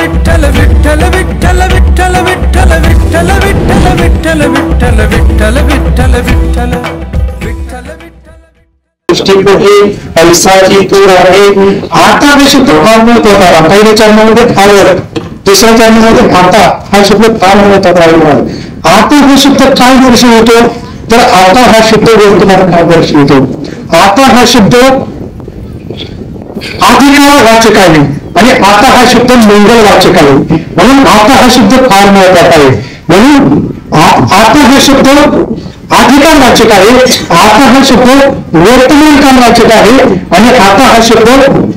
विठ्ठल विठ्ठल विठ्ठल विठ्ठल विठ्ठल विठ्ठल विठ्ठल विठ्ठल विठ्ठल विठ्ठल विठ्ठल विठ्ठल दृष्टीपोटी पैसाची तूर आहे. आता हा शब्द फार महत्वाचा आहे. पहिल्या चरणामध्ये आवड, दुसऱ्या चरणामध्ये आता हा शब्द फार महत्वाचा आहे. आता हा शब्द काय दर्शवतो तर आता हा शब्द वर्तमान काळ दर्शवतो. आता हा शब्द आदिकाळ वाचक आहे आणि आता हा शब्द मंगल वाचक आहे. म्हणून आता हा शब्द फार महत्वाचा आहे. म्हणून आता हा शब्द आदिकाळ वाचक आहे, आता हा शब्द वर्तमान काळ वाचक आहे आणि आता हा शब्द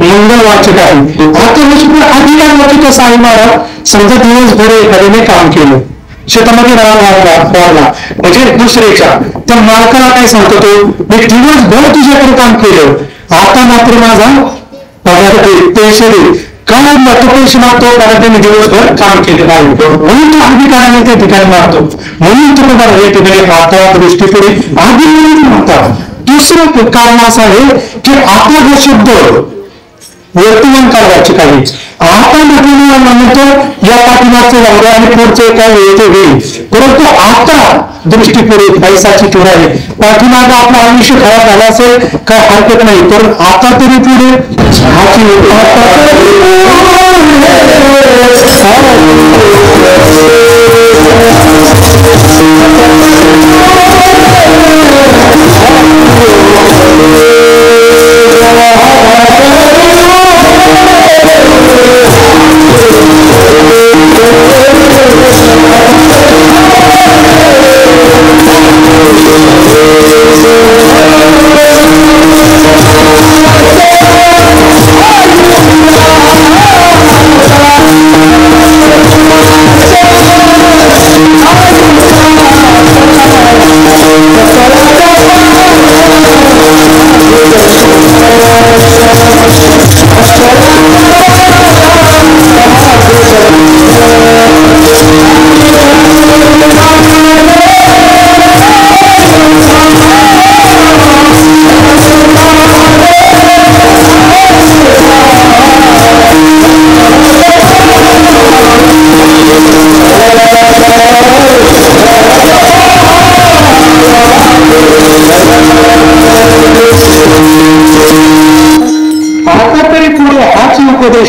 मंगल वाचक आहे. आता हा शब्द आदिकाळ वाचक कसा आहे महाराज? समजा दिवसभर एखाद्याने काम केलं, शेतामध्ये राहला म्हणजे दुसऱ्याच्या, त्या मालकाला काय सांगतो तो, मी दिवसभर तुझ्याकडे काम केलं, आता मात्र माझा पगार पैसे दे. काय तो पैसे मागतो? कारण त्यांनी दिवसभर काम केलेलं आहे म्हणून तो अधिकाराने त्या ठिकाणी मागतो. म्हणून तुम्ही बघा या ठिकाणी आता दृष्टीपुढे आधी म्हणतात. दुसरं कारण असं आहे की आता हा शब्द वर्तमान काळ वाचक आहे. आता म्हणतो या पाठीमागचं जाऊ आणि पुढचं काय येते होईल, परंतु आता दृष्टीपुढे पैसाची तूर आहे. पाठीमाग आपलं आयुष्य खराब झालं असेल काय हरकत नाही, पण आता तरी पुढे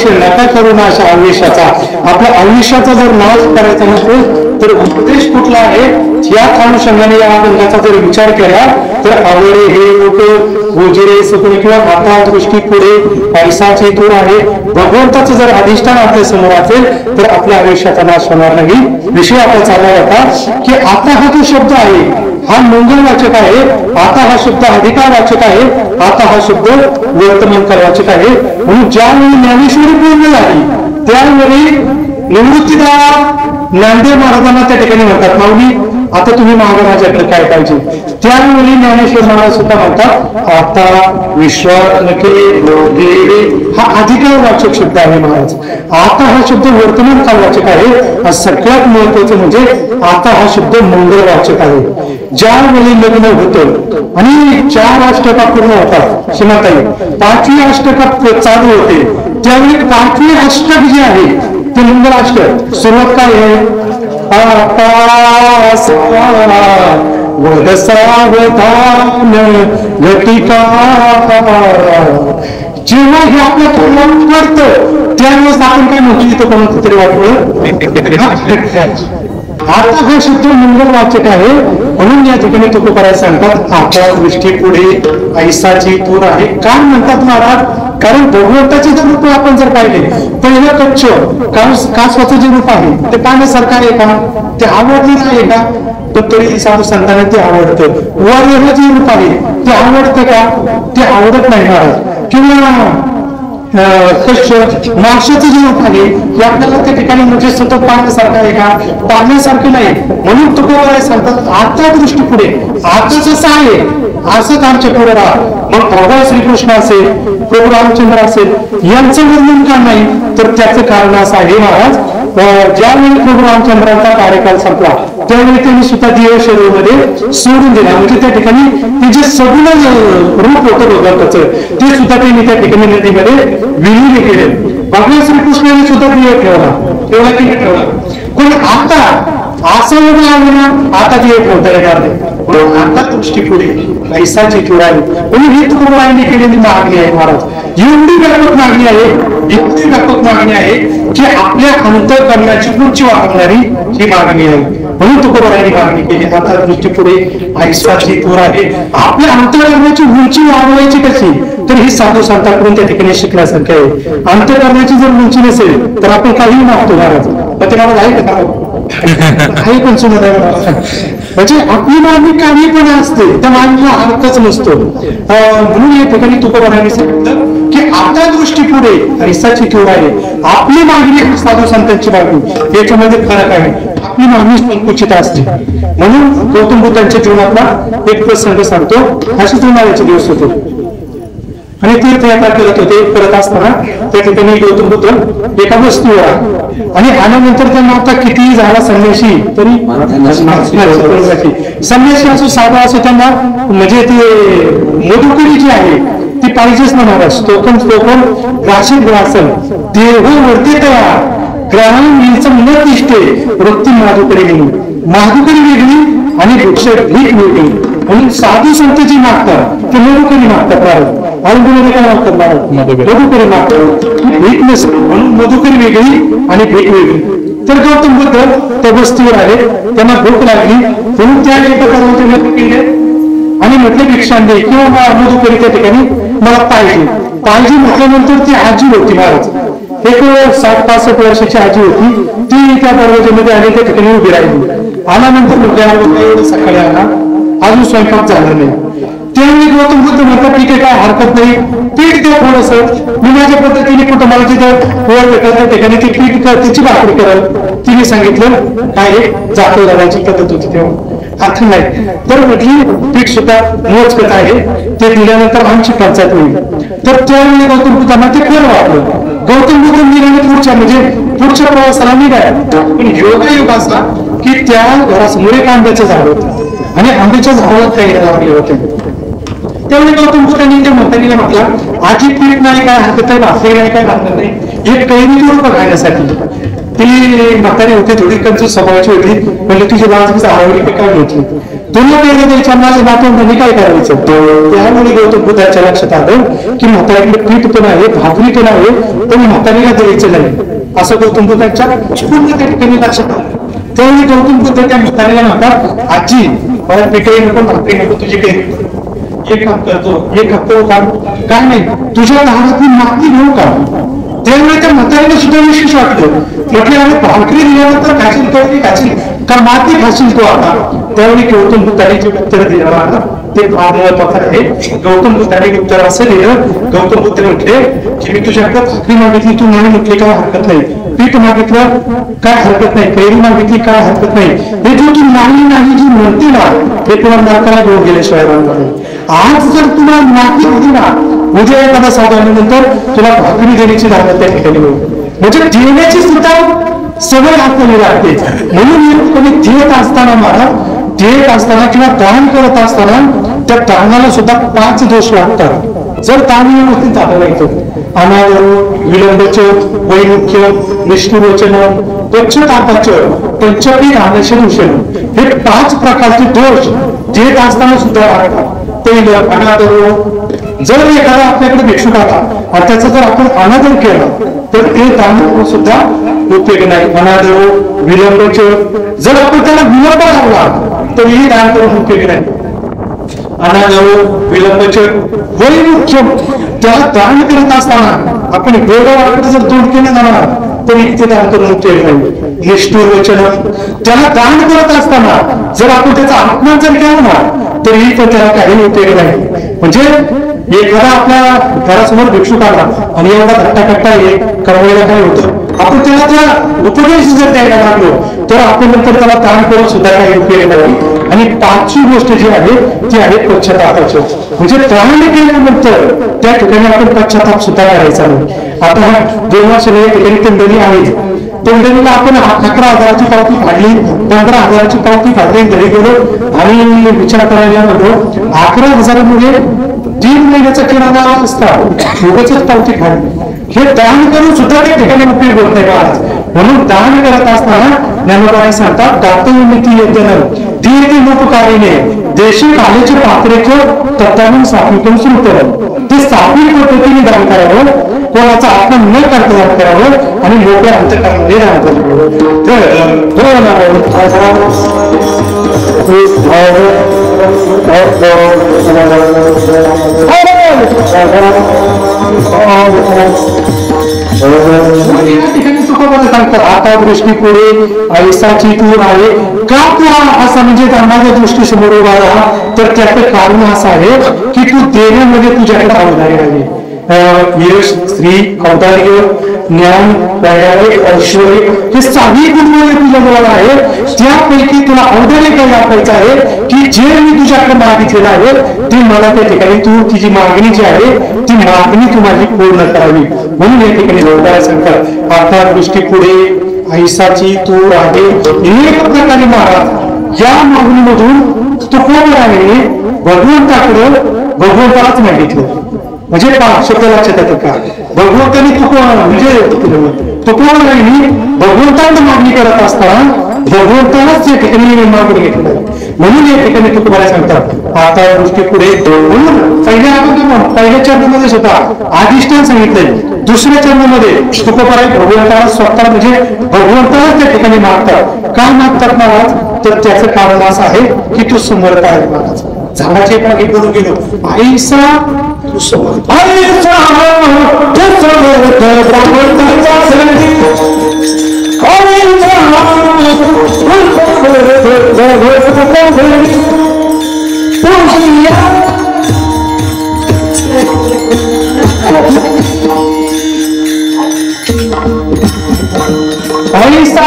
नका करू ना अशा आयुष्याचा. आपल्या आयुष्याचा जर नाश करायचा नसेल तर उपदेश कुठला आहे या अनुषंगाने या ग्रंथाचा जर विचार केला तर आवडे हे लोक गोजिरे सुकणे किंवा आता दृष्टी पुढे पैसाची तूर आहे. भगवंताचं जर अधिष्ठान आपल्या समोर असेल तर आपल्या आयुष्याचा नाश होणार नाही. विषय आपला चालला होता की आता हा जो शब्द आहे हा मंगल वाचक आहे, आता हा शब्द अधिकार वाचक आहे, आता हा शब्द वर्तमान काळ वाचक आहे. म्हणून ज्यावेळी ज्ञानेश्वरी पूर्ण झाली त्यावेळी निवृत्तीदार नांदेड महाराजांना त्या ठिकाणी म्हणतात, माऊली आता तुम्ही महाराजाकडे काय पाहिजे. त्यावेळी ज्ञानेश्वर महाराज सुद्धा म्हणतात आता विश्वास हा अधिकार वाचक शब्द आहे महाराज. आता हा शब्द वर्तमान काळ वाचक आहे. सगळ्यात महत्वाचं म्हणजे आता हा शब्द मंगल वाचक आहे. ज्यावेळी लग्न होतं आणि 4 अष्टका पूर्ण होतात सीमाताई, 5वी अष्टका चालू होते त्यावेळी 5वी अष्टक जे आहे ते मंगल अष्टक. सुरुवात काय आहे? वद सावधान घटिका. जेव्हा हे आपल्या तोंडावर पडतं त्यावेळेस आपण काय म्हणतो इथं कोणाचं तरी वाटलं. आता हा शब्द मंगल वाचक आहे म्हणून या ठिकाणी तुकोबाराय सांगतात आता दृष्टी पुढे पैसाची तूर आहे. काय म्हणतात महाराज? कारण भगवंताचे जर रूप आपण जर पाहिले पहिलं कच्छ कासवाचं जे रूप आहे ते पाहण्यासारखं आहे का? ते आवडलेलं आहे का? पण तरी साधू संतांना ते आवडतं. वर जे रूप आहे ते आवडतं का? ते आवडत नाही महाराज. किंवा माशाचं जे रूप आहे हे आपल्याला त्या ठिकाणी म्हणजे सतत पाहण्यासारखं आहे का? पाहण्यासारखं नाही. म्हणून तुकोबाराय सांगतात आता दृष्टी पुढे आता जसं आहे असंच आमच्या पुढे राहा. मग भगवान श्रीकृष्ण असेल, प्रभू रामचंद्र असेल यांचं वर्णन का नाही तर त्याचं कारण असं आहे महाराज, ज्यावेळी प्रभू रामचंद्रांचा कार्यकाल संपला त्यावेळी त्यांनी सुद्धा देव शरीरामध्ये सोडून दिला. म्हणजे त्या ठिकाणी ते जे सगुण रूप होतं भगवंताचं ते सुद्धा त्यांनी त्या ठिकाणी नदीमध्ये विलीन केले. भगवान श्रीकृष्णाने सुद्धा दिवे ठेवला की नाही ठेवला. पण आता असं एवढं आहे ना, आता दिवे ठेवता येणार नाही. म्हणून आता दृष्टी पुढे पैसाची चुराई म्हणून ही तुकोबाईंनी केलेली मागणी आहे महाराज. एवढी व्यापक मागणी आहे, इतकी व्यापक मागणी आहे की आपल्या अंतःकरणाची उंची वाढवणारी ही मागणी आहे. म्हणून तुकोबाईंनी मागणी केली, आता दृष्टी पुढे पैसाची चोर आहे. आपल्या अंतःकरणाची उंची वाढवायची कशी, तर ही साधू संतांकडून त्या ठिकाणी शिकण्यासारखे आहे. अंतःकरणाची जर उंची नसेल तर आपण काही मागतो महाराज, पण ते मला आहे का काही पण सुद्धा म्हणजे आपली मागणी काही पण असते, त्या मागणीला अर्थच नसतो. म्हणून या ठिकाणी तुकोबारांनी सांगितलं की आता दृष्टी पुढे पैसाची किंवा आहे. आपली मागणी साधू संतांची मागणी याच्यामध्ये फरक आहे. आपली मागणी संकुचित असते. म्हणून गौतम बुद्धांच्या जीवनातला एक प्रसंग सांगतो. असेच उन्हाळ्याचे दिवस होते आणि तीर्थयात्रा करत असताना त्या ठिकाणी गौतम बुद्ध एका वस्तीवर आणि आल्यानंतर त्यांना आता कितीही झाला संन्यासी तरी संन्यासी असो साधा असो त्यांना म्हणजे ते मधुकरी जी आहे ती पाहिजेच ना महाराज. स्तोकन राशीत ग्रासन देह वरती तयार ग्रहण न तिष्ठे वृत्ती माधुकरी गेली. माधुकरी वेगळी आणि भीक वेगळी. म्हणून साधू संत जी मागतात ते मधुकरी मागतात महाराज. आणि काय मागतात महाराज, मधुकरी मागतात. भीक नसेल म्हणून मधुकरी वेगळी आणि भीक वेगळी. तर गौतम बुद्ध त्या वस्तीवर आले, त्यांना भूक लागली म्हणून त्या एका पर्वताने केले आणि म्हटले भिक्षांदे किंवा मधुकरी त्या ठिकाणी मला पाहिजे म्हटल्यानंतर ती आजी होती महाराज. एक 60-65 वर्षाची आजी होती. ती त्या पर्वतामध्ये आली, त्या ठिकाणी उभी राहिली. आल्यानंतर म्हटलं सकाळी आला, अजून स्वयंपाक झाला नाही. त्यावेळी गौतम बुद्ध म्हणतात ठीक आहे, काय हरकत नाही, पीठ द्या थोडस, मी माझ्या पद्धतीने कुटुंबाला तिथं पोळ भेटत त्या ठिकाणी ती पीठ त्याची भाकरी कराल. तिने सांगितलं काय जातो दादाची पद्धत होती तेव्हा, आता नाही. तर म्हटली पीठ सुद्धा मोजकत आहे, ते दिल्यानंतर आमची पंचायत होईल. तर त्यावेळी गौतम बुद्धांना ते खरं वाटलं. गौतम बुद्ध निघाले पुढच्या प्रवासाला निघाले. पण योगायोग असा की त्या घरासमोर एक आंब्याचं झाड होतं आणि आंब्याच्या झाडाला काही लागले होते. त्यावेळी गौतम बुद्धांनी त्या म्हातारीला म्हटलं आजी पीठ नाही काय हरकत आहे, भाकरी नाही काय लागणार नाही, एक कैरी जोड खाण्यासाठी. ती म्हातारी होती, थोडी कंजूस स्वभावाची होती. म्हणजे तुझी लाज आवडली काय होती, तुला काही द्यायच्या माझ्या नातवंडांनी काय करायचं. त्यामुळे गौतम बुद्धाच्या लक्षात आलं की म्हातारीकडे पीठ पण आहे, भाकरी पण आहे, पण म्हातारीला द्यायचं नाही, असं गौतम बुद्धांच्या पूर्ण त्या ठिकाणी लक्षात आलं. त्यावेळी गौतम बुद्ध त्या म्हातारीला म्हणतात आजी मला पिकही नको, भाकरी नको, तुझी काही एक काम करतो, एक हप्ता काम काय नाही, तुझ्या लहानातली माती घेऊ का. त्यामुळे त्या म्हातारीला सुद्धा विशेष वाटलं. म्हटलं अरे भाकरी दिल्यानंतर खाशील तो खाशील का माती खाशील तो आता. त्यावेळी गौतम बुद्धाने जे उत्तर दिलं ते महत्वाचं आहे. गौतम बुद्धाने उत्तर असं दिलं, गौतम बुद्ध म्हटले की मी तुझ्याकडे भाकरी मागितली, तू नाही म्हटली काय हरकत नाही, पीठ मागितलं काय हरकत नाही, कैरी मागितली काय हरकत नाही, हे जो तू नाही जी म्हणते ना हे तुला नाकाला घेऊन गेल्याशिवाय राहणार नाही. आज जर तुला माती होती ना, उद्या एखादा सावधानीनंतर तुला भाकरी देण्याची धारणा त्या ठिकाणी होईल. म्हणजे देण्याची सुद्धा सवय आपल्याला लागते. म्हणून देत असताना महाराज, देत असताना किंवा दान करत असताना त्या दानाला सुद्धा 5 दोष लागतात. जर दान व्यवस्थित झालं नाही तर अनादर, विलंबच, वैमुख्य, निष्ठुरवचन, पश्चातापाच, पंचमी दानशे दूषण, हे 5 प्रकारचे दोष देत असताना सुद्धा लागतात. पहिलं अनादर. जर एखादा आपल्याकडे भिक्षुक आला आणि त्याचा जर आपण अनादर केला तर ते दान सुद्धा उपयोग नाही. अनादर, विलंबच, जर आपण त्याला विलंब लावला तरीही दान करून उपयोग नाही. अनादर, विलंबच, वैमुख्य, त्याला दान करत असताना आपण वेगळं जर तोड केलं जाणार तरी ते दान करून उपयोग नाही. निष्ठुर वचन, त्याला दान करत असताना जर आपण त्याचा अपमान जर केला ना तरीही पण त्याला काही उपयोग नाही. म्हणजे एखादा आपल्या घरासमोर भिक्षुक आला आणि एवढा धट्टा करवायला काय होतं, आपण त्याला त्या उपदेश जर द्यायला लागलो तर आपण नंतर त्याला दान करून सुद्धा काही उपयोग नाही. आणि 5वी गोष्ट जी आहे ती आहे पश्चातापाची. म्हणजे दान केल्यानंतर त्या ठिकाणी आपण पश्चाताप सुद्धा करायचा नाही. आता 2 वर्ष या ठिकाणी टंडणी आहे, टंडणीला आपण 11,000ची पावती फाडली, 15,000ची पावती फाडली, घरी गेलो आणि विचार करायला लागलो 11,000 मध्ये 3 महिन्याचा किराणा असता, उगाचच पावती फाडली. हे दान करून सुद्धा त्या ठिकाणी उपयोग होत नाही महाराज. म्हणून दान करत असताना ज्ञानोबा सांगतात दातवनीती यज्ञ ती उपकारीने देशी कालेचे पात्रेचे तत्वानं सात्विकम सुरू करावं. ते सात्विक पद्धतीने दान करावं, कोणाचा अपमान न करता दान करावं आणि मोठ्या अंतःकरणाने दान सांगतात आता दृष्टी पुढे ऐसाची तूर आहे का तू असा म्हणजे माझ्या दृष्टीसमोर उभा राहा. तर त्याचं कारण असं आहे की तू देण्यामध्ये तुझ्याकडे अवधारी राहिली. यश, श्री, औदार्य, ज्ञान, वैराग्य, ऐश्वर हे सगळी गुणवत्ता तुझ्या जवळ आहे. त्यापैकी तुला औदार्य काय दाखवायचं आहे की जे मी तुझ्याकडे मागितलेलं आहे ते मला त्या ठिकाणी तू तिची मागणी जी आहे ती मागणी तू माझी पूर्ण करावी. म्हणून या ठिकाणी जोरदार सांगतात आता दृष्टी पुढे ऐसाची तूर आहे. एक प्रकारे महाराज या मागणीमधून तुकोबराने भगवंतालाच मागितलं. म्हणजे पहा शब्द लक्षात येतं का भगवंतांनी म्हणजे तुकोबराने भगवंतांना मागणी करत असताना भगवंतालाच या ठिकाणी मागून घेतलं. म्हणून या ठिकाणी तुकोबरा सांगतात आता दृष्टी पुढे. म्हणून पहिल्या चरणामध्ये सुद्धा अधिष्ठान सांगितलंय. दुसऱ्या चरणामध्ये तुकोबरा भगवंताला स्वतः म्हणजे भगवंतालाच त्या ठिकाणी मागतात. का मागतात महाराज तर त्याचं कारण असं आहे की तू समर्थ आहे महाराज. झाडाचे पाणी बोलून गेलो आईसा तू समर्थ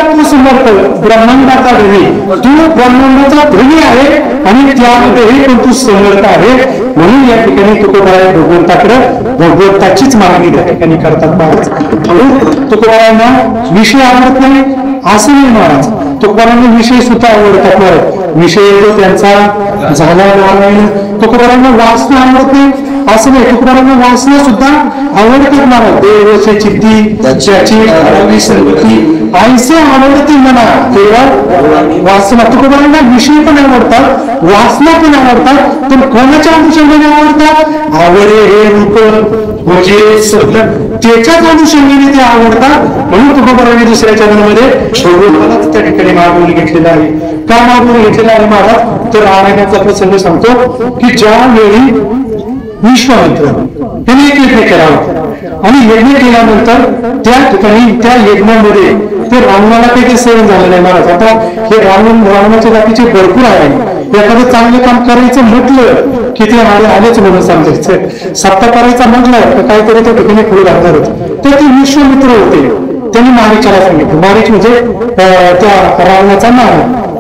तू समर्थ ब्रह्मांडाचा धनी तू ब्रह्मांडाचा धनी आहे आणि त्यामध्येही पण तू समर्थ आहे. म्हणून या ठिकाणी तुकोबराय भगवंताचीच मागणी त्या ठिकाणी करतात महाराज. म्हणून तुकोबरायांना विषय आवडत नाही असं नाही महाराज. तुकोबरायांना विषय सुद्धा आवडतात महाराज. विषय जो त्यांचा झाला नाही. तुकोबरायांना वाचणं आवडत नाही असं नाही. तुकोबरायांना वाचणं सुद्धा आवडतात महाराज. देवाची चित्ती त्याची संगती ऐसे आवडते म्हणा केवळ वाचना. तुकोबरायांना विषय पण आवडतात वाचना पण आवडतात पण कोणाच्या अनुषंगाने आवडतात आवडे हे रूप म्हणजे त्याच्याच अनुषंगाने ते आवडतात. म्हणून तुकोबरायांनी दुसऱ्या चरणामध्ये भगवंतालाच त्या ठिकाणी मागून घेतलेला आहे. का मागून घेतलेला आहे महाराज तर आराध्याचा प्रसंग सांगतो की ज्यावेळी विश्वामित्र त्यांनी एक यज्ञ करावा आणि यज्ञ केल्यानंतर त्या ठिकाणी त्या यज्ञामध्ये ते रावणाला काही सहन झालं नाही महाराज. आता हे रावणाच्या जातीचे भरपूर आहे. एखादं चांगलं काम करायचं म्हटलं की ते आलेच म्हणून समजायचं. सत्ता करायचा म्हटलं तर काहीतरी त्या ठिकाणी पुढे राहणार होते. तर ते विश्वामित्र होते. त्यांनी मारीचाला सांगितलं. मारीच म्हणजे त्या रावणाचा नाव.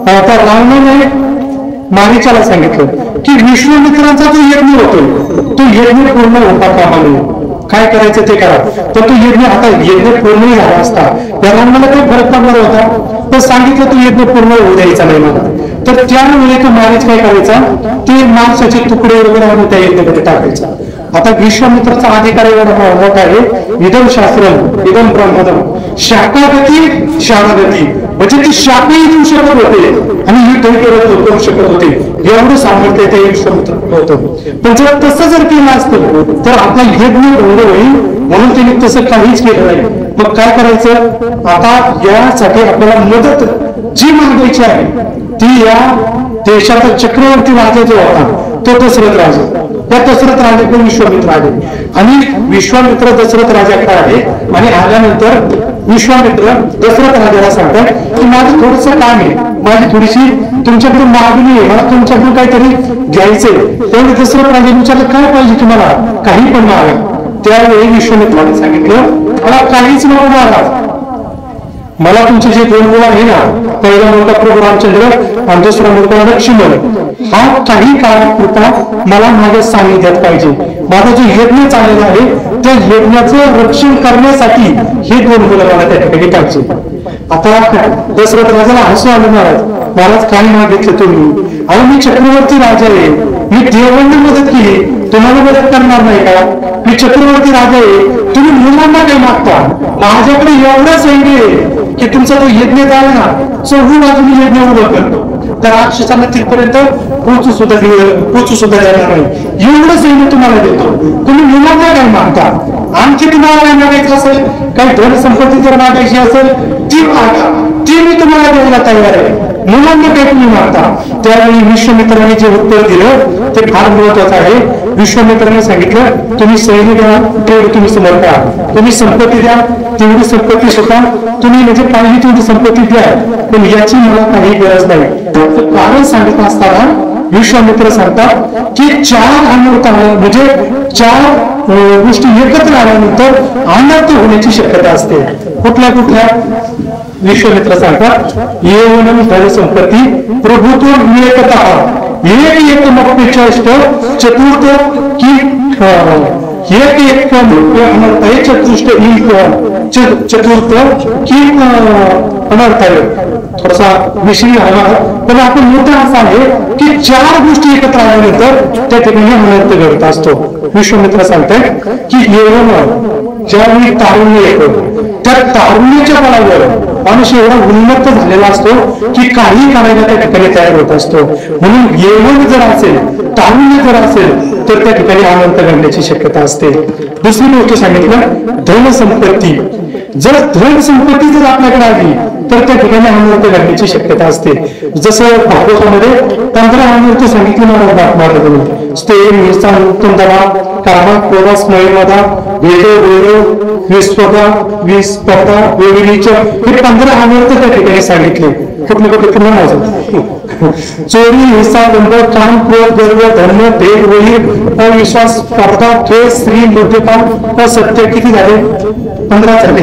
त्या रावणाने मारीचाला सांगितलं की विश्वामित्रांचा जो यज्ञ होतो तो यज्ञ पूर्ण होता कामा नये. काय करायचं ते करा. तर तो यज्ञ आता यज्ञ पूर्ण झाला असता या रावणाला काही फरक पडणार होता तर सांगितलं तो यज्ञ पूर्ण होऊ द्यायचा नाही मला. तर त्यामुळे तो मारीच काय करायचा ते मांसाचे तुकडे वगैरे आणून त्या यज्ञामध्ये टाकायचा. आता विश्वामित्राचा अधिकार एवढा मोठा आहे. इदम शास्त्रम इदम ब्रह्मदम शाखागती शाखागती म्हणजे ती शाखाही देऊ शकत होते आणि युद्ध करू शकत होते. एवढं सामर्थ्य ते विश्वामित्र होतं. पण जर तसं जर केलं असतं तर आपला यज्ञ भंग होईल. म्हणून त्यांनी तसं काहीच केलं नाही. मग काय करायचं आता यासाठी आपल्याला मदत जी मागायची आहे ती या देशाचा चक्रवर्ती राजा जो होता तो दशरथ राजा. त्या दशरथ राजाकडे विश्वामित्र आले आणि विश्वामित्र दशरथ राजाकडे आले आणि आल्यानंतर विश्वामित्र दशरथ राजाला सांगतात की माझं थोडस काम आहे. माझी थोडीशी तुमच्याकडे मागणी आहे. मला तुमच्याकडून काहीतरी घ्यायचंय. त्यामुळे दशरथ राजाने विचारलं काय पाहिजे तुम्हाला. काही पण मागा. त्यावेळी विश्वामित्राने सांगितलं मला काहीच नको मागा. मला तुमचे जे दोन मुलं आहे ना पहिला मोठा प्रभू रामचंद्र आणि दुसरा मोठा लक्ष्मण हा काही काळापुरता मला माझ्या सानिध्यात पाहिजे. माझा जो यज्ञ चाललेला आहे त्या यज्ञाचं रक्षण करण्यासाठी हे दोन मुलं मला त्या ठिकाणी पाहिजे. आता दशरथ राजाला हसू आलं महाराज. महाराज काय मागितलं तुम्ही. अहो मी चक्रवर्ती राजा आहे. मी देवांना मदत केली, तुम्हाला मदत करणार नाही का? मी चक्रवर्ती राजा आहे, तुम्ही मुलांना काही मागता, माझ्याकडे एवढं सैन्य आहे की तुमचा तो यज्ञ झाला ना, चौघी बाजूने यज्ञ उभं करतो, तर राक्षसांना तिथपर्यंत पोचू सुद्धा जाणार नाही, एवढं सैन्य तुम्हाला देतो, तुम्ही मुलांना काय मागता? आणखी तुम्हाला काय मागायचं असेल, काही धन संपत्ती जर मागायची असेल ती मागा, ती मी तुम्हाला द्यायला तयार आहे, मुलांना काय तुम्ही मागता? त्यावेळी विश्वामित्राने जे उत्तर दिलं ते फार महत्वाचं आहे. विश्वामित्राने सांगितलं, तुम्ही सैन्य द्या तेवढी तुम्ही समर्थ आहात, तुम्ही संपत्ती द्या तेवढी संपत्ती सुद्धा तुम्ही, म्हणजे पाहिजे तेवढी संपत्ती द्या, पण याची मला काही गरज नाही. कारण सांगत असताना विश्वामित्र सांगतात की 4 अनर्थ म्हणजे 4 गोष्टी एकत्र आल्यानंतर अनर्थ होण्याची शक्यता असते. कुठल्या कुठल्या? विश्वामित्र सांगतात, येऊन धनसंपत्ती प्रभुत्व विवेकतः एक मपेक्षा चतुर्थ की एक अनर्थ आहे, चतुर्थ की अनर्थ आहे. थोडासा विषय हवा, पण आपण मुद्दा असा आहे की 4 गोष्टी एकत्र आल्यानंतर त्या ठिकाणी अनर्थ घडत असतो. विश्वामित्र सांगतात की येऊन ज्यावेळी तारुण्य येतो, त्या तारुण्याच्या बळावर मनुष्य एवढा उन्नत झालेला असतो की काही करायला त्या ठिकाणी तयार होत असतो. म्हणून येऊन जर असेल, तारुण्य जर असेल तर त्या ठिकाणी अनर्थ घडण्याची शक्यता असते. दुसरी गोष्ट सांगितलं, धनसंपत्ती. जर धनसंपत्ती जर आपल्याकडे आली तर त्या ठिकाणी अनर्थ घडण्याची शक्यता असते. जसं भागवतामध्ये 15 अनर्थ सांगितले महाराजांनी. स्तेम, निस्तान, उत्तम दवा, कामा, क्रोधा, स्मयमदा, वेदो वेदो, विस्वदा, विस्पर्धा, वेविलीच, हे 15 अनर्थ त्या ठिकाणी सांगितले. कुठले कुठले पुन्हा माझं चोरी, हिंसा, दंभ, काम, क्रोध, गर्व, धर्म, भेद, वैर, अविश्वास, स्पर्धा, द्वेष, स्त्री, मद्यपान, असत्य, किती झाले? 15 झाले.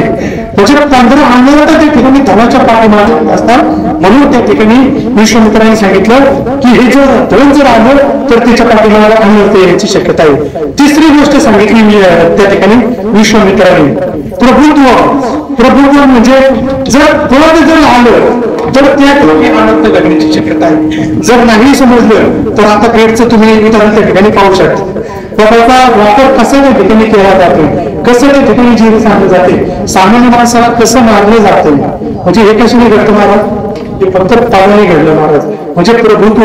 म्हणजे 15 अनर्थ त्या ठिकाणी धनाच्या पाठीमागे असतात. म्हणून त्या ठिकाणी विश्वामित्राने सांगितलं की हे जर धन जर आलं तर त्याच्या पाठीमागे अनर्थ येण्याची शक्यता आहे. तिसरी गोष्ट सांगितली त्या ठिकाणी विश्वामित्राने, प्रभुत्व म्हणजे जर पद जर आलं तर त्या ठिकाणी अनर्थ घडण्याची शक्यता आहे. जर नाही समजलं तर आता पेटचं तुम्ही उदाहरण त्या ठिकाणी पाहू शकता. पदाचा वापर कसा त्या ठिकाणी केला जातो, कसं त्या ठिकाणी जीवन सांगलं जाते, सामान्य माणसाला कसं मारलं जातं, म्हणजे हे कशाने घडतं महाराज? ते फक्त पदाने घडलं महाराज. म्हणजे प्रभुत्व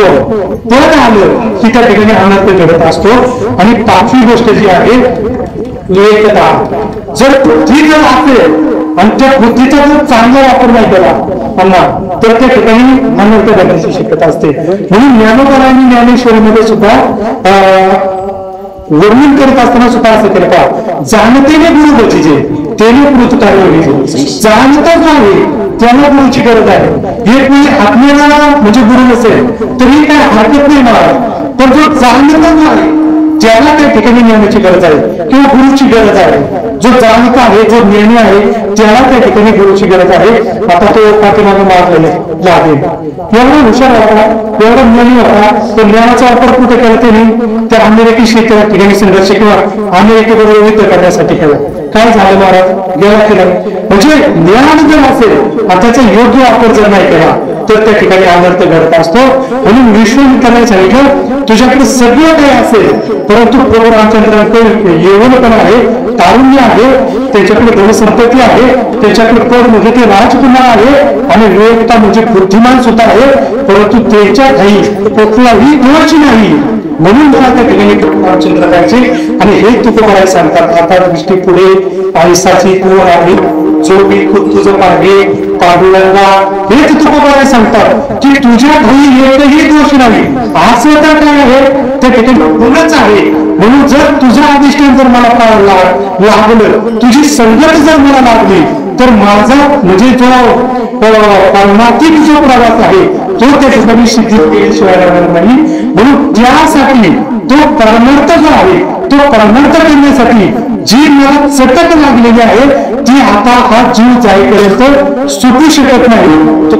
पद आलं की त्या ठिकाणी अनर्थ घडत असतो. आणि 5वी गोष्ट जी आहे विवेकता. जर बुद्धी जर असेल आणि त्या बुद्धीचा जर चांगला वापर नाही केला तर त्या ठिकाणी अनर्थ घडण्याची शक्यता असते. म्हणून ज्ञानोबा आणि ज्ञानेश्वरीमध्ये सुद्धा वर्णन करत असताना सुद्धा असं केलं का, जाणतेने गुरु बचिजे तेने कृत कार्य, जाणता जो आहे त्याला गुरुची गरज आहे. एक म्हणजे आपल्याला म्हणजे गुरु नसेल तरी काय हरकत नाही मला, पण जो जाणता जो आहे त्याला त्या ठिकाणी ज्ञानाची गरज आहे किंवा गुरुची गरज आहे. जो जाणता आहे, जो ज्ञानी आहे त्याला त्या ठिकाणी गुरुची गरज आहे. आता तो पाठीमागे मारलेला लागेल, एवढा हुशार होता, एवढा ज्ञानी होता, पण ज्ञानाचा वापर कुठे केला त्यांनी? त्या अमेरिकेशी त्या ठिकाणी संघर्ष किंवा अमेरिकेबरोबर युद्ध करण्यासाठी केला. काय झालं महाराज? गेला केला. म्हणजे ज्ञान जर असेल आणि त्याचा योग्य वापर जर नाही केला तर त्या ठिकाणी अनर्थ घडत असतो. म्हणून विश्वामित्राने सांगितलं, तुझ्याकडे सगळं काही असेल परंतु प्रभू रामचंद्रांकडे येऊन पण आहे, तारुण्य आहे, त्याच्याकडे धनसंपत्ती आहे, त्याच्याकडे पद म्हणजे ते राजकुमार आहे आणि विवेकता म्हणजे बुद्धिमान सुद्धा आहे, परंतु त्याच्या घाई कुठलाही दोष नाही. म्हणून मला त्या ठिकाणी रामचंद्राचे आणि हे तुकोबाई सांगतात, आता दृष्टी पुढे आयुष्याची कोण आहे, जो मी खुद तुझं पाहिजे पाडुळ्याला, हेच तुकोबाई सांगतात की तुझ्या घरी एकही दोष नाही. असं तर काय आहे त्या ठिकाणी गुणच आहे. म्हणून जर तुझं अधिष्ठान जर मला लागलं, तुझी संगत जर मला लागली तर माझा म्हणजे जो परमार्थिक जो प्रवास आहे तो त्या ठिकाणी सिद्धी केल्याशिवाय राहणार नाही. म्हणून त्यासाठी तो परमार्थ जो आहे तो परमार्थ करण्यासाठी जी मला चटक लागलेली आहे ती आता हा जीव जाईपर्यंत सुटू शकत नाही. तो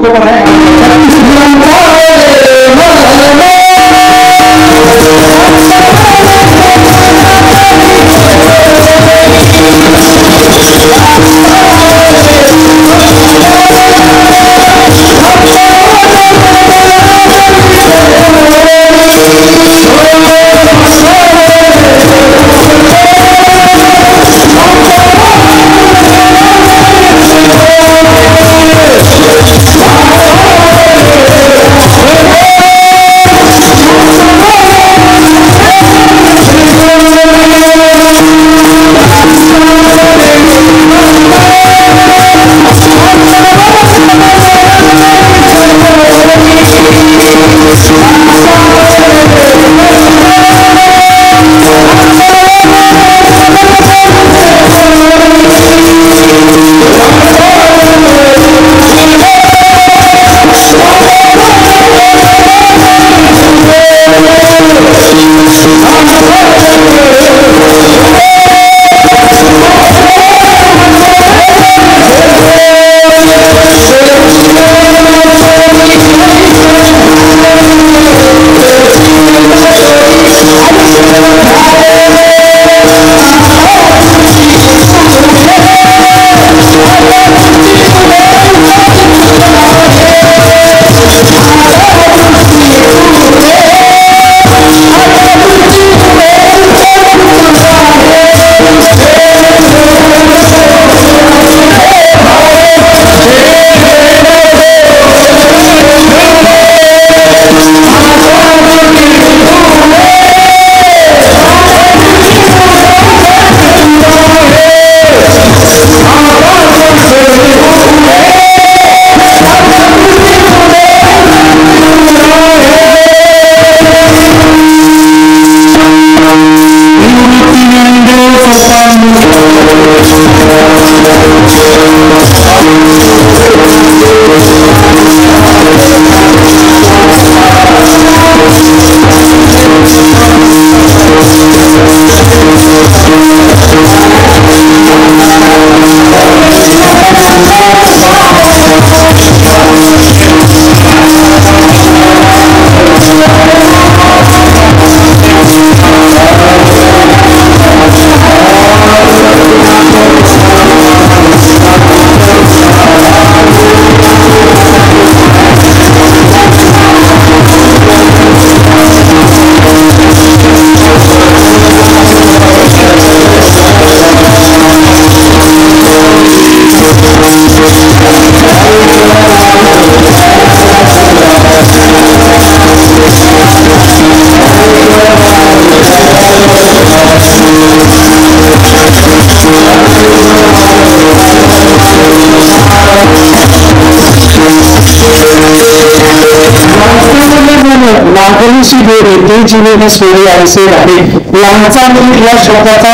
नागरीची बेर ते जीवन सोयी आयसे आहे लांचा या शब्दाचा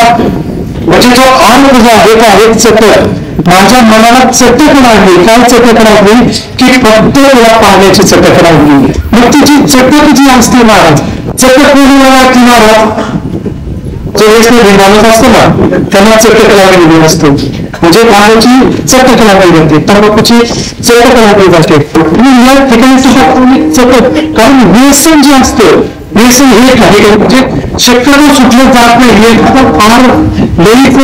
म्हणजे जो अर्थ जो आहे तो आहे चटक माझ्या मनाला चटक लागली काय चटक लागली की फक्त तुला पाण्याची चटक लागली मग तिची चटक जी असते महाराज चटक कोणी लागते महाराज जो व्यक्ती माणूस असतो ना त्यांना चटक लागलेली असतो म्हणजे पाण्याची चटक लागली जाते तंबाखूची चटक लागली जाते या ठिकाणी सुद्धा तुम्ही चटक कारण व्यसन जे असतं व्यसन हे काही म्हणजे शक्यतो सुटलं जात नाही हे आता फार लईच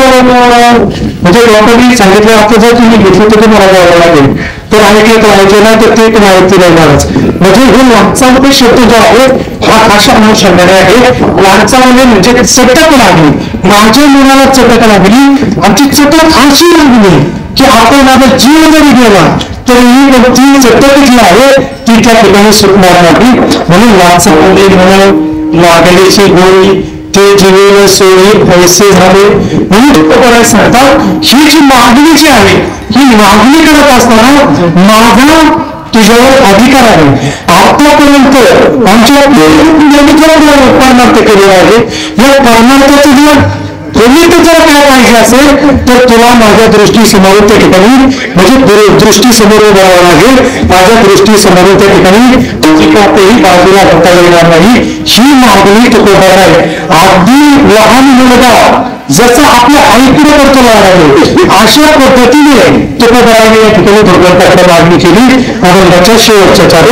म्हणजे डॉक्टरनी सांगितलं आता जर तुम्ही घेतलं तर तुम्हाला जावं लागेल तर ऐकलं नाही तर ते पण ऐकते नाही महाराज म्हणजे हे लांचामध्ये शब्द जो आहे हा अशा अनुषंगाने आहे लांचामध्ये म्हणजे चटक लागली माझ्या मुलाला चटक लागली आमची चटक अशी लागली की आपण माझा जीव जरी गेला तर ही ती चटक जी आहे ती त्या ठिकाणी सुटणार नाही म्हणून लांचामध्ये म्हणून लागलीची गोळी ते जीवन सोयी पैसे झाले म्हणून करायला सांगतात ही जी मागणी जी आहे ही मागणी करत असताना माझा तुझ्यावर अधिकार आहे आतापर्यंत आमच्या परमार्थ केलेला आहे या परमार्थाचं जर त्वरित जर काय पाहिजे असेल तर तुला माझ्या दृष्टीसमोर त्या ठिकाणी म्हणजे दृष्टीसमोर उभारावं लागेल माझ्या दृष्टीसमोर त्या ठिकाणी एकाही बाजूला होता येणार नाही ही मागणी तुकोबार आहे अगदी लहान मुलगा जसं आपल्या आईकडे करतो आहे अशा पद्धतीने तुकोबाराने या ठिकाणी भगवंताकडे मागणी केली आणि त्याच्या शेवटच्या चार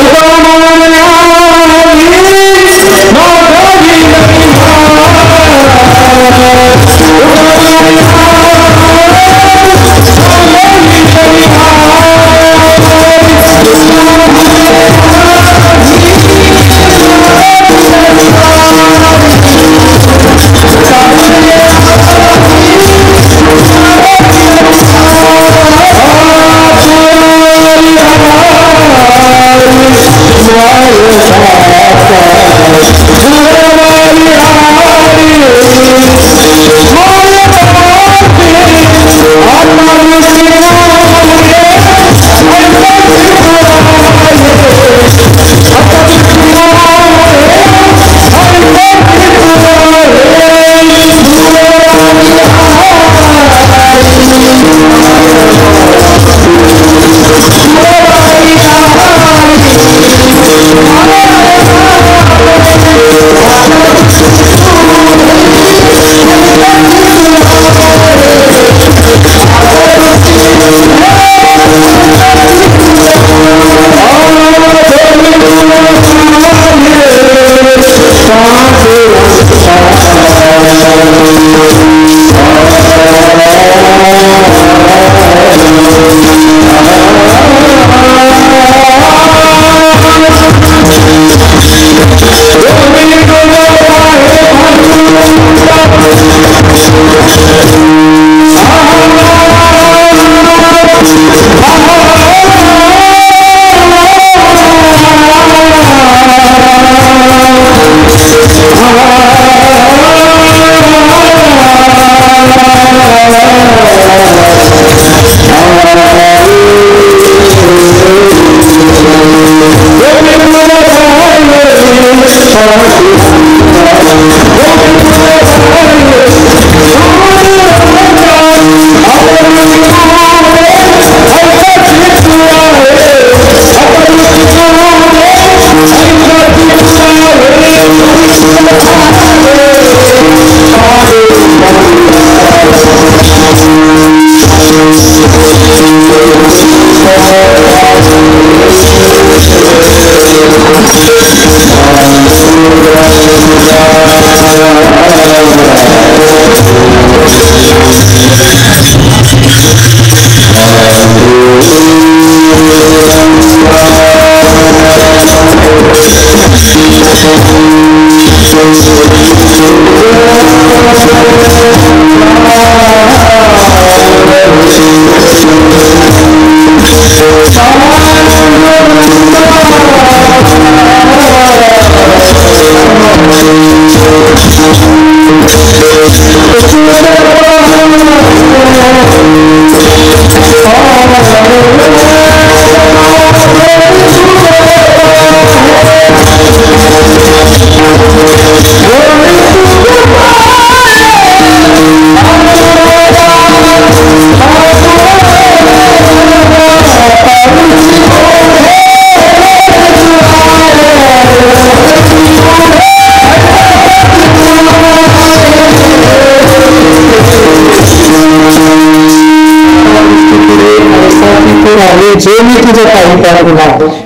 जे मी तुझं काही करा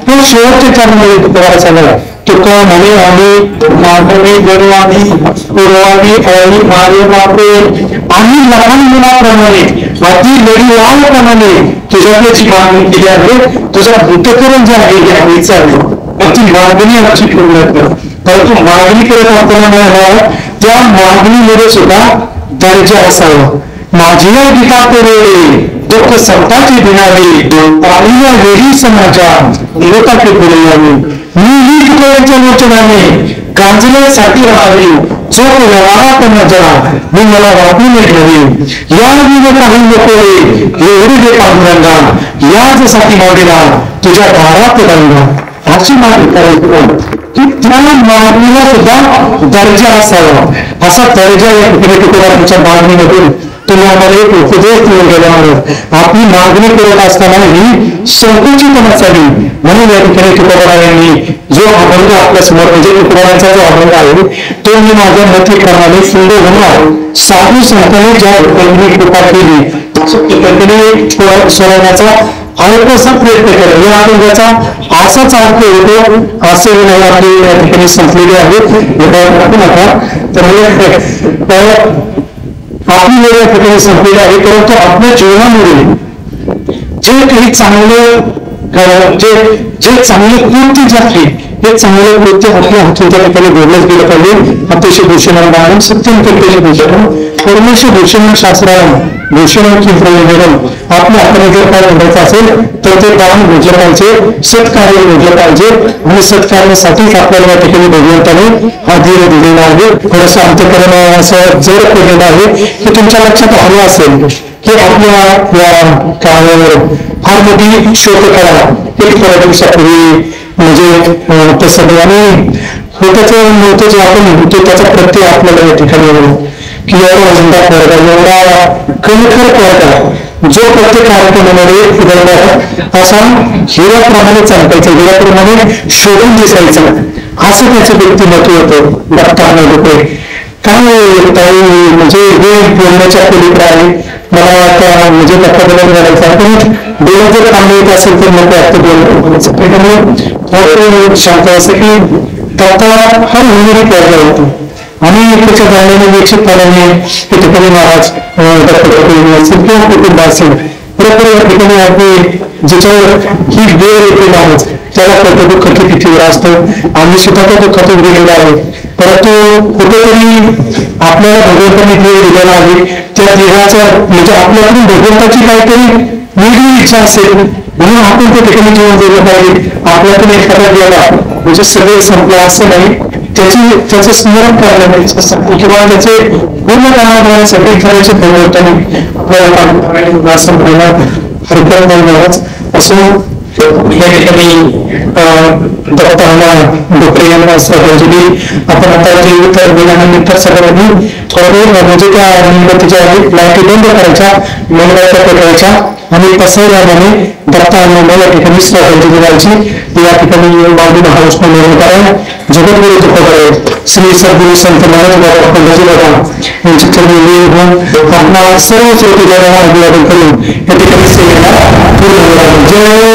हे शेवटच्या चरणामध्ये तुम्हाला सांगायला तुका म्हणे आम्ही मागणी गरवाणी पुरवाणी आई मारे बापे आम्ही लहान मुलाप्रमाणे अति लढीवाळप्रमाणे तुझ्याकडे जी मागणी केली आहे तुझा भूतकरण जे आहे हे आईचं आहे ती मागणी आमची पूर्ण कर परंतु मागणी करत असताना त्या मागणीमध्ये सुद्धा दर्जा असावा माझी गीता करेल दुःख संताची दिनावी पाळीया वेळी समाजा लोकांचे पुढे यावी मी ही तुकड्याच्या लोचनाने गांजण्यासाठी राहावी चोख व्यवहारात मजा मी मला वाटून घ्यावी या काही नको एवढी दे पांडुरंगा याचसाठी मागेला तुझ्या दारात रंगा अशी मागणी करायची की त्या मागणीला सुद्धा दर्जा असावा असा दर्जा या तुमच्या मागणीमधून तुम्ही आम्हाला एक उपदेश देऊन गेला आहोत आपली मागणी करत असताना ही संकुचित नसावी म्हणून या ठिकाणी तुकोबारायांनी जो अभंग आपल्या समोर म्हणजे तुकोबारांचा जो अभंग आहे तो मी माझ्या मतीप्रमाणे सुंदर होणार साधू संतांनी ज्या लोकांनी कृपा केली पद्धतीने सोडवण्याचा अल्पसा प्रयत्न केला या अभंगाचा असाच अर्थ होतो असे आपली या ठिकाणी संपलेले आहेत नका तर आपली वेळ या ठिकाणी संपलेली आहे परंतु आपल्या जीवनामध्ये जे काही चांगलं जे चांगले कृत्य जे आहे हे चांगले कृत्य आपल्या हातून त्या ठिकाणी बोललंच गेलं पाहिजे अतिशय भूषण सत्यम कर्तेचे भूषण परमेश्वर भूषण शास्त्राला भूषण की प्रयोजन आपल्या हाताने जर काय घडायचं असेल तर ते दान भोजलं पाहिजे सत्कार्य भोजलं पाहिजे आणि सत्कार्यासाठीच आपल्याला या ठिकाणी भगवंताने हा धीर दिलेला आहे थोडंसं अंतकरण असं जर केलेलं आहे की तुमच्या लक्षात आलं असेल की आपल्या या काळावर फार मोठी शोधकळा एक थोड्या दिवसापूर्वी म्हणजे ते सगळ्यांनी होतं नव्हतं जे आपण म्हणतो त्याचा प्रत्यय आपल्याला या ठिकाणी की एवढा झेंडा पडला एवढा खरोखर पडला जो प्रत्येक कार्यक्रमामध्ये असा हिऱ्याप्रमाणे चालकायचा हिऱ्याप्रमाणे शोधून दिसायचा असं त्याचं व्यक्तिमत्व होतं डॉक्टर रुपये काय ताई म्हणजे हे बोलण्याच्या पलीकडे आहे मला वाटतं म्हणजे डॉक्टर करायचा पण बोलणं जर काम येत असेल तर मग आता बोलायचं त्यामुळे शांत असं की डॉक्टर हा हुनरी पैदा होतो आणि त्याच्या जाण्याने निश्चितपणाने ते ठिकाणी महाराज असेल किंवा कुटुंब असेल बरोबर या ठिकाणी आपली ज्याच्यावर ही वेळ येते महाराज त्याला कळतं दुःख किती तीव्र असतं आम्ही सुद्धा त्या दुःखातून गेलेलो आहे परंतु कुठेतरी आपल्याला भगवंतांनी देह दिलेला आहे त्या देहाचा म्हणजे आपल्याकडून भगवंताची काहीतरी वेगळी इच्छा असेल म्हणून आपण त्या ठिकाणी जीवन जगलं पाहिजे आपल्याकडून एखादा गेला म्हणजे सगळे संपलं असं नाही त्याचं स्मरण करायला किंवा त्याचे पूर्ण करण्यासाठी करायचे भगवंतांनी आपल्याला असं म्हणायला हरकत नाही असं या ठिकाणी दत्तांना डोकरे यांना सहभागी आपण आता जे उत्तर दिल्यानंतर सगळ्यांनी थोडं म्हणजे त्या मेणबत्तीच्या लाईटी बंद करायच्या मेणबत्त्या पेटवायच्या आणि पसरल्याने दत्तांना या ठिकाणी सहभागी दिवायची या ठिकाणी माऊली महाराष्ट्र निर्माण जगद्गुरु तुकोबाराय श्री सद्गुरु संत महाराज बाबा पंडितजी बाबा यांची चरणी होऊन आपला सर्व श्रोतेला अभिवादन करून या ठिकाणी सेवेला पूर्ण जय